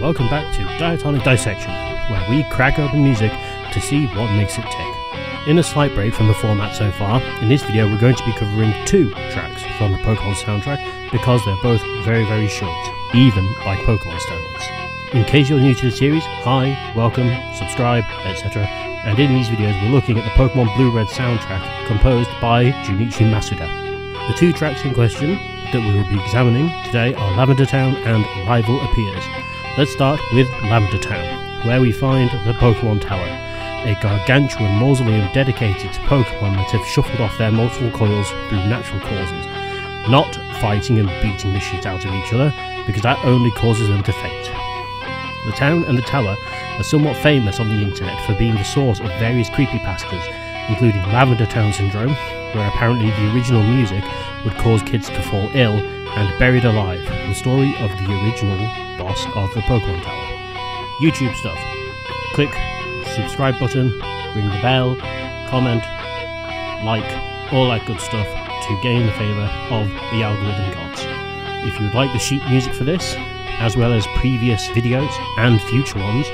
welcome back to Diatonic Dissection, where we crack open music to see what makes it tick. In a slight break from the format so far, in this video we're going to be covering two tracks from the Pokemon soundtrack because they're both very short, even by Pokemon standards. In case you're new to the series, hi, welcome, subscribe, etc. And in these videos we're looking at the Pokemon Blue-Red soundtrack composed by Junichi Masuda. The two tracks in question that we will be examining today are Lavender Town and Rival Appears. Let's start with Lavender Town, where we find the Pokemon Tower, a gargantuan mausoleum dedicated to Pokemon that have shuffled off their mortal coils through natural causes, not fighting and beating the shit out of each other, because that only causes them to faint. The town and the tower are somewhat famous on the internet for being the source of various creepypastas, including Lavender Town Syndrome, where apparently the original music would cause kids to fall ill, and Buried Alive, the story of the original boss of the Pokemon Tower. YouTube stuff. Click subscribe button, ring the bell, comment, like, all that good stuff to gain the favour of the algorithm gods. If you would like the sheet music for this, as well as previous videos and future ones,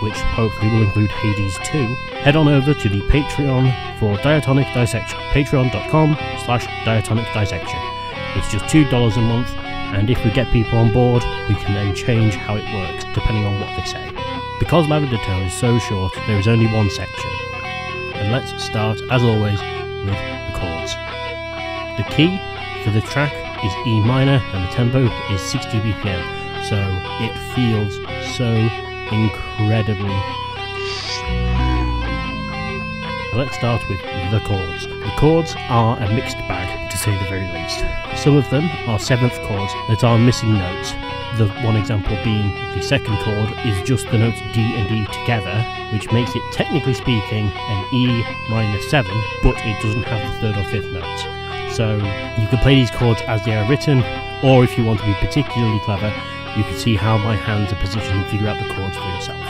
which hopefully will include Hades 2, head on over to the Patreon for Diatonic Dissection, patreon.com/Diatonic Dissection. It's just $2 a month, and if we get people on board, we can then change how it works, depending on what they say. Because Lavender Town is so short, there is only one section. And let's start, as always, with the chords. The key for the track is E minor, and the tempo is 60 BPM, so it feels so incredibly. Let's start with the chords. The chords are a mixed bag, to say the very least. Some of them are 7th chords that are missing notes. The one example being the second chord is just the notes D and E together, which makes it, technically speaking, an E minor 7, but it doesn't have the 3rd or 5th notes. So you can play these chords as they are written, or if you want to be particularly clever, you can see how my hands are positioned and figure out the chords for yourself.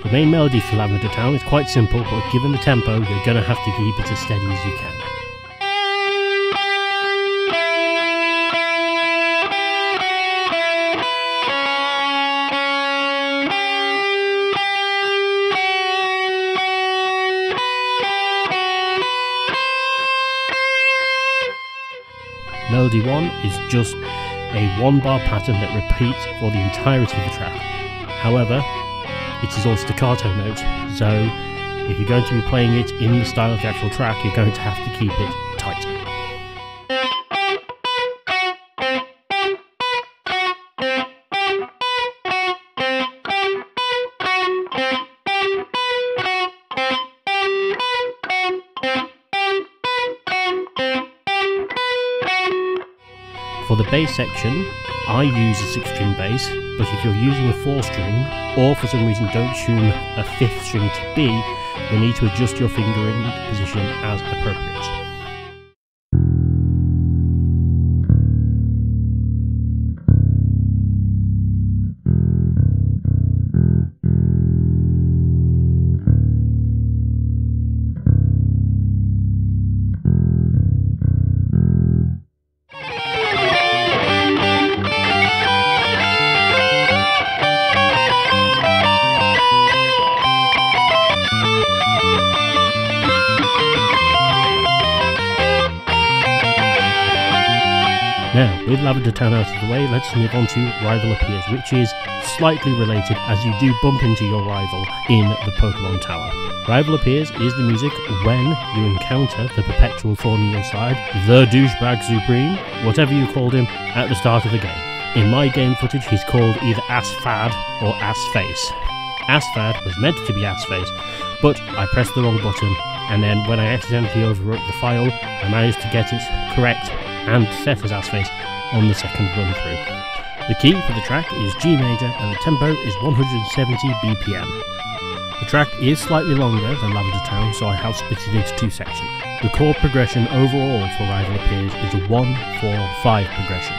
The main melody for Lavender Town is quite simple, but given the tempo, you're going to have to keep it as steady as you can. Melody 1 is just a 1-bar pattern that repeats for the entirety of the track. However, it is all staccato notes, so if you're going to be playing it in the style of the actual track, you're going to have to keep it tight. For the bass section, I use a 6-string bass, but if you're using a 4-string, or for some reason don't tune a 5th string to B, you'll need to adjust your fingering position as appropriate. Now, with Lavender Town out of the way, let's move on to Rival Appears, which is slightly related as you do bump into your rival in the Pokemon Tower. Rival Appears is the music when you encounter the perpetual thorn in your side, the douchebag supreme, whatever you called him, at the start of the game. In my game footage, he's called either Assfad or Assface. Assfad was meant to be Assface, but I pressed the wrong button, and then when I accidentally overwrote the file, I managed to get it correct and set as Assface on the second run through. The key for the track is G major and the tempo is 170 BPM. The track is slightly longer than Lavender Town, so I have split it into two sections. The chord progression overall for Rival Appears is a 1-4-5 progression.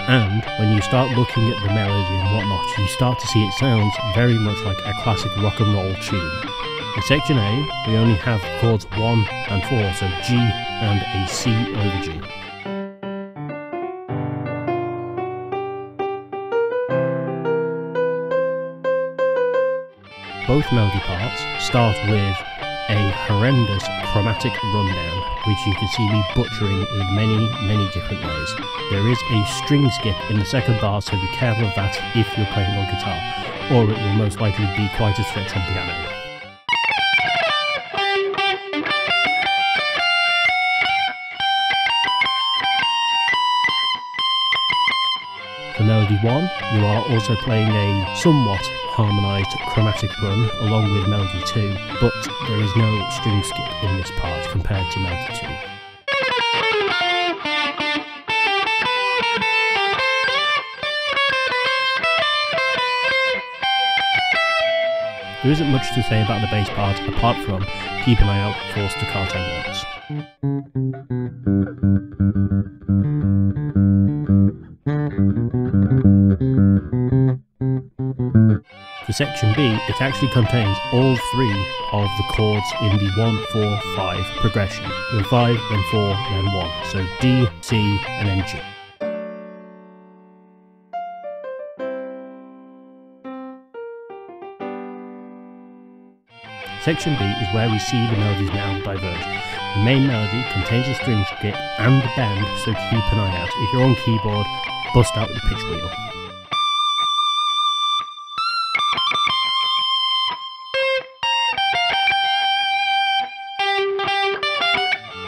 and when you start looking at the melody and whatnot, you start to see it sounds very much like a classic rock and roll tune. In section A, we only have chords 1 and 4, so G and a C over G. Both melody parts start with a horrendous chromatic rundown, which you can see me butchering in many different ways. There is a string skip in the second bar, so be careful of that if you're playing on guitar, or it will most likely be quite a stretch on piano. For melody 1, you are also playing a somewhat harmonised chromatic run along with melody 2, but there is no string skip in this part compared to melody 2. There isn't much to say about the bass part apart from keep an eye out for staccato notes. For section B, it actually contains all 3 of the chords in the 1, 4, 5 progression. Then 5, then 4, then 1. So D, C, and then G. Section B is where we see the melodies now diverge. The main melody contains a string skip and a bend, so keep an eye out. If you're on keyboard, bust out the pitch wheel.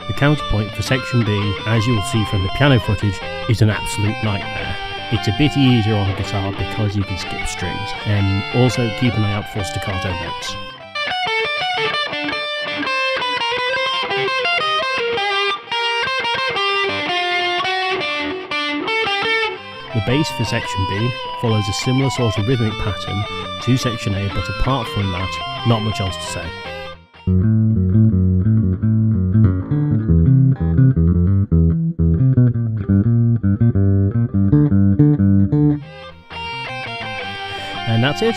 The counterpoint for section B, as you'll see from the piano footage, is an absolute nightmare. It's a bit easier on guitar because you can skip strings, and also keep an eye out for staccato notes. The bass for section B follows a similar sort of rhythmic pattern to section A, but apart from that, not much else to say. And that's it.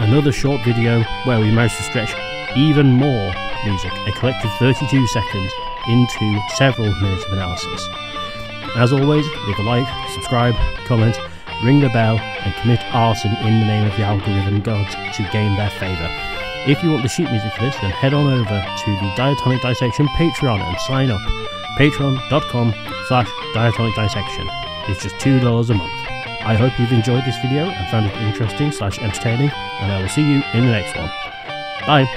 Another short video where we managed to stretch even more music, a collective 32 seconds into several minutes of analysis. As always, leave a like, subscribe, comment, ring the bell, and commit arson in the name of the algorithm gods to gain their favour. If you want the sheet music for this, then head on over to the Diatonic Dissection Patreon and sign up. Patreon.com/Diatonic Dissection. It's just $2 a month. I hope you've enjoyed this video and found it interesting/entertaining, and I will see you in the next one. Bye!